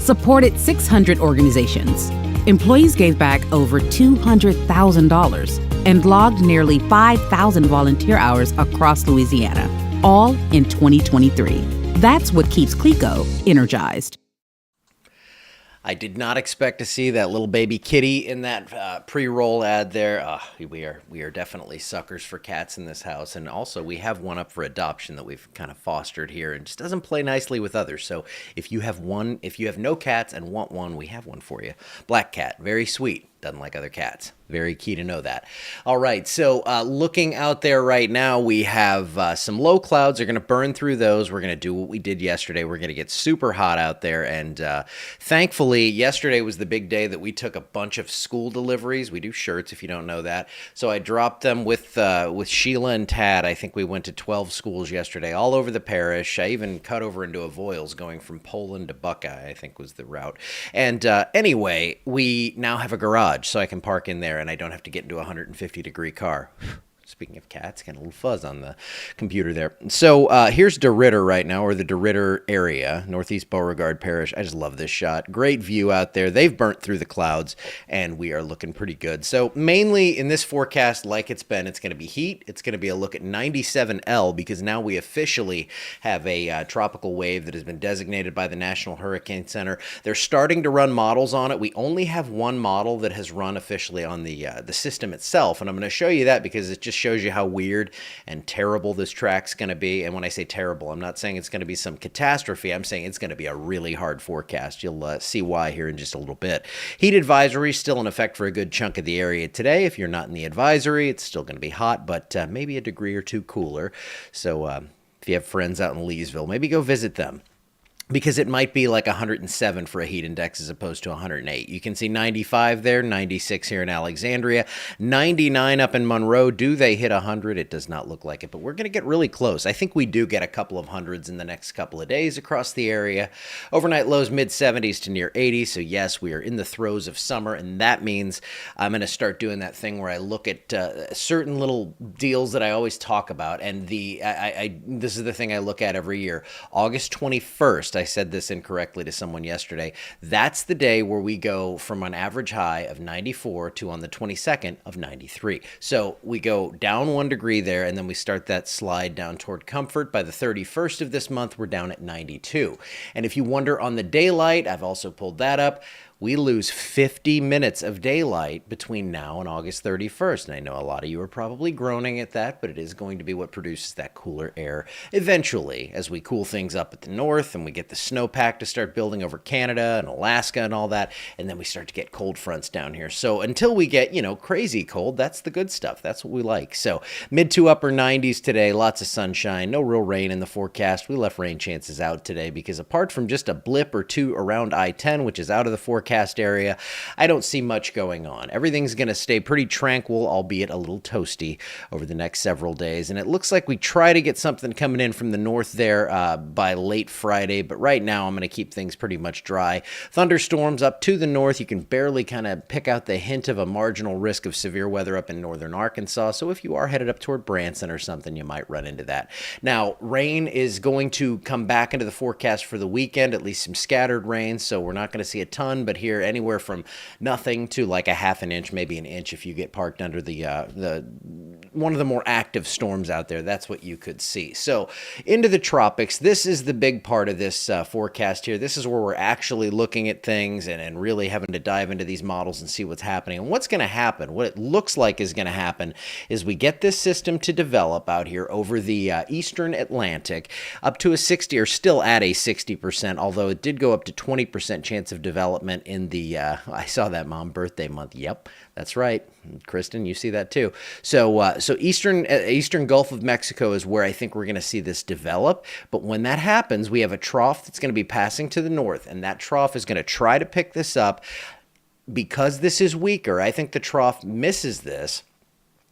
supported 600 organizations. Employees gave back over $200,000 and logged nearly 5,000 volunteer hours across Louisiana, all in 2023. That's what keeps CLECO energized. I did not expect to see that little baby kitty in that pre-roll ad there. We are definitely suckers for cats in this house, and also we have one up for adoption that we've kind of fostered here, and just doesn't play nicely with others. So if you have no cats and want one, we have one for you. Black cat, very sweet. Doesn't like other cats. Very key to know that. All right, so looking out there right now, we have some low clouds. They're going to burn through those. We're going to do what we did yesterday. We're going to get super hot out there, and thankfully, yesterday was the big day that we took a bunch of school deliveries. We do shirts, if you don't know that. So I dropped them with Sheila and Tad. I think we went to 12 schools yesterday, all over the parish. I even cut over into Avoyelles, going from Poland to Buckeye, I think was the route. And anyway, we now have a garage, so I can park in there and I don't have to get into a 150-degree car. Speaking of cats, got a little fuzz on the computer there. So here's DeRidder right now, or the DeRidder area, Northeast Beauregard Parish. I just love this shot. Great view out there. They've burnt through the clouds, and we are looking pretty good. So mainly in this forecast, like it's been, it's going to be heat. It's going to be a look at 97L, because now we officially have a tropical wave that has been designated by the National Hurricane Center. They're starting to run models on it. We only have one model that has run officially on the system itself, and I'm going to show you that because it just shows you how weird and terrible this track's going to be. And when I say terrible, I'm not saying it's going to be some catastrophe. I'm saying it's going to be a really hard forecast. You'll see why here in just a little bit. Heat advisory still in effect for a good chunk of the area today. If you're not in the advisory, it's still going to be hot, but maybe a degree or two cooler. So if you have friends out in Leesville, maybe go visit them, because it might be like 107 for a heat index as opposed to 108. You can see 95 there, 96 here in Alexandria, 99 up in Monroe. Do they hit 100? It does not look like it, but we're going to get really close. I think we do get a couple of hundreds in the next couple of days across the area. Overnight lows mid-70s to near 80, so yes, we are in the throes of summer, and that means I'm going to start doing that thing where I look at certain little deals that I always talk about, and this is the thing I look at every year. August 21st, I said this incorrectly to someone yesterday. That's the day where we go from an average high of 94 to on the 22nd of 93. So we go down 1 degree there, and then we start that slide down toward comfort. By the 31st of this month, we're down at 92. And if you wonder on the daylight, I've also pulled that up. We lose 50 minutes of daylight between now and August 31st. And I know a lot of you are probably groaning at that, but it is going to be what produces that cooler air eventually as we cool things up at the north and we get the snowpack to start building over Canada and Alaska and all that. And then we start to get cold fronts down here. So until we get, crazy cold, that's the good stuff. That's what we like. So mid to upper 90s today, lots of sunshine, no real rain in the forecast. We left rain chances out today because apart from just a blip or two around I-10, which is out of the forecast area, I don't see much going on. Everything's going to stay pretty tranquil, albeit a little toasty over the next several days. And it looks like we try to get something coming in from the north there by late Friday, but right now I'm going to keep things pretty much dry. Thunderstorms up to the north. You can barely kind of pick out the hint of a marginal risk of severe weather up in northern Arkansas. So if you are headed up toward Branson or something, you might run into that. Now, rain is going to come back into the forecast for the weekend, at least some scattered rain. So we're not going to see a ton, but here anywhere from nothing to like a half an inch, maybe an inch if you get parked under the one of the more active storms out there. That's what you could see. So into the tropics, this is the big part of this forecast here. This is where we're actually looking at things and really having to dive into these models and see what's happening. And what's going to happen, what it looks like is going to happen, is we get this system to develop out here over the eastern Atlantic up to a 60, or still at a 60%, although it did go up to 20% chance of development in the, I saw that, Mom, birthday month. Yep, that's right. Kristen, you see that too. So eastern Gulf of Mexico is where I think we're going to see this develop. But when that happens, we have a trough that's going to be passing to the north, and that trough is going to try to pick this up. Because this is weaker, I think the trough misses this.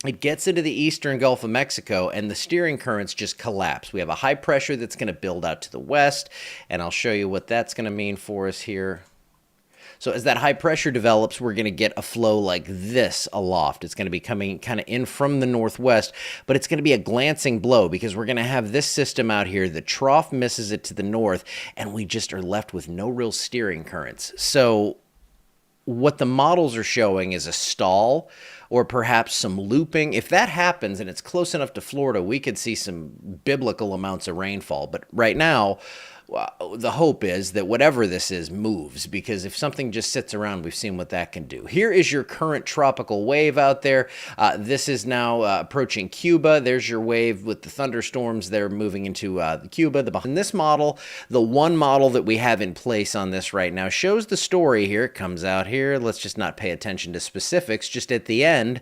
It gets into the eastern Gulf of Mexico, and the steering currents just collapse. We have a high pressure that's going to build out to the west, and I'll show you what that's going to mean for us here. So as that high pressure develops, we're going to get a flow like this aloft. It's going to be coming kind of in from the northwest, but it's going to be a glancing blow because we're going to have this system out here. The trough misses it to the north, and we just are left with no real steering currents. So what the models are showing is a stall or perhaps some looping. If that happens and it's close enough to Florida, we could see some biblical amounts of rainfall. But right now, the hope is that whatever this is moves, because if something just sits around, we've seen what that can do. Here is your current tropical wave out there. This is now approaching Cuba. There's your wave with the thunderstorms. They're moving into Cuba. In this model, the one model that we have in place on this right now shows the story here. It comes out here. Let's just not pay attention to specifics. Just at the end,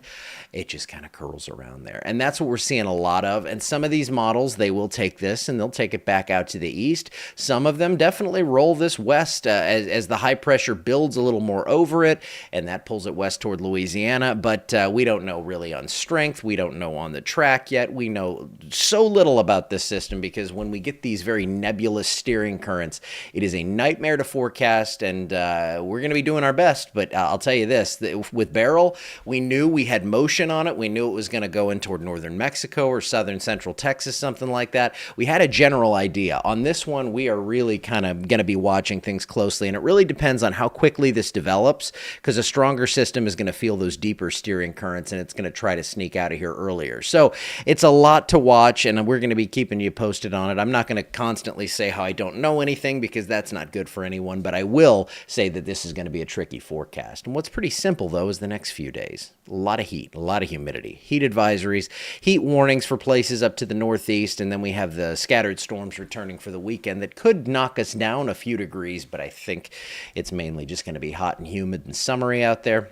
it just kind of curls around there. And that's what we're seeing a lot of. And some of these models, they will take this and they'll take it back out to the east. Some of them definitely roll this west as the high pressure builds a little more over it, and that pulls it west toward Louisiana. But we don't know really on strength. We don't know on the track yet. We know so little about this system because when we get these very nebulous steering currents, it is a nightmare to forecast, and we're going to be doing our best. But I'll tell you this, with Beryl, we knew we had motion on it. We knew it was going to go in toward northern Mexico or southern central Texas, something like that. We had a general idea. On this one, we are really kind of going to be watching things closely, and it really depends on how quickly this develops, because a stronger system is going to feel those deeper steering currents, and it's going to try to sneak out of here earlier. So it's a lot to watch, and we're going to be keeping you posted on it. I'm not going to constantly say how I don't know anything, because that's not good for anyone, but I will say that this is going to be a tricky forecast. And what's pretty simple, though, is the next few days. A lot of heat, a lot of humidity, heat advisories, heat warnings for places up to the northeast, and then we have the scattered storms returning for the weekend that could knock us down a few degrees, but I think it's mainly just going to be hot and humid and summery out there.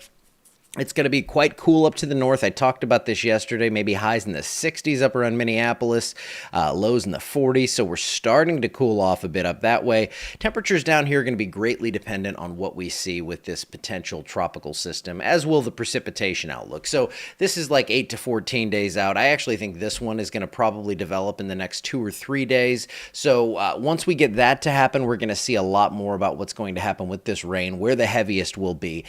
It's going to be quite cool up to the north. I talked about this yesterday, maybe highs in the 60s up around Minneapolis, lows in the 40s. So we're starting to cool off a bit up that way. Temperatures down here are going to be greatly dependent on what we see with this potential tropical system, as will the precipitation outlook. So this is like 8 to 14 days out. I actually think this one is going to probably develop in the next 2 or 3 days. So once we get that to happen, we're going to see a lot more about what's going to happen with this rain, where the heaviest will be.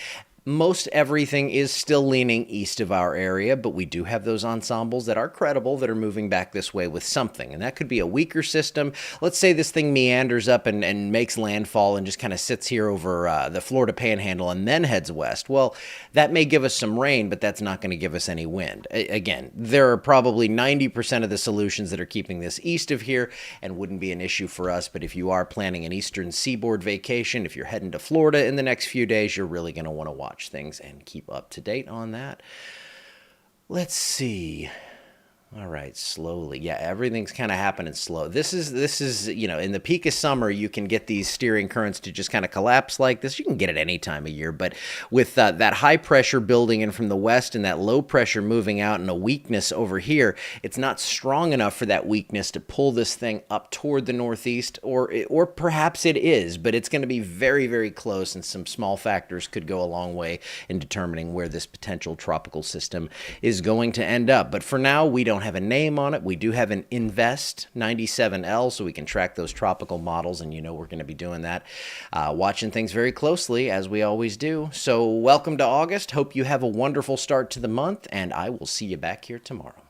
Most everything is still leaning east of our area, but we do have those ensembles that are credible that are moving back this way with something. And that could be a weaker system. Let's say this thing meanders up and makes landfall and just kind of sits here over the Florida Panhandle and then heads west. Well, that may give us some rain, but that's not going to give us any wind. Again, there are probably 90% of the solutions that are keeping this east of here and wouldn't be an issue for us. But if you are planning an eastern seaboard vacation, if you're heading to Florida in the next few days, you're really going to want to watch things and keep up to date on that. Let's see. All right, slowly. Yeah, everything's kind of happening slow. This is, in the peak of summer, you can get these steering currents to just kind of collapse like this. You can get it any time of year, but with that high pressure building in from the west and that low pressure moving out and a weakness over here, it's not strong enough for that weakness to pull this thing up toward the northeast, or perhaps it is, but it's going to be very, very close, and some small factors could go a long way in determining where this potential tropical system is going to end up. But for now, we don't have a name on it. We do have an Invest 97L, so we can track those tropical models, and we're going to be doing that, watching things very closely, as we always do. So welcome to August. Hope you have a wonderful start to the month, and I will see you back here tomorrow.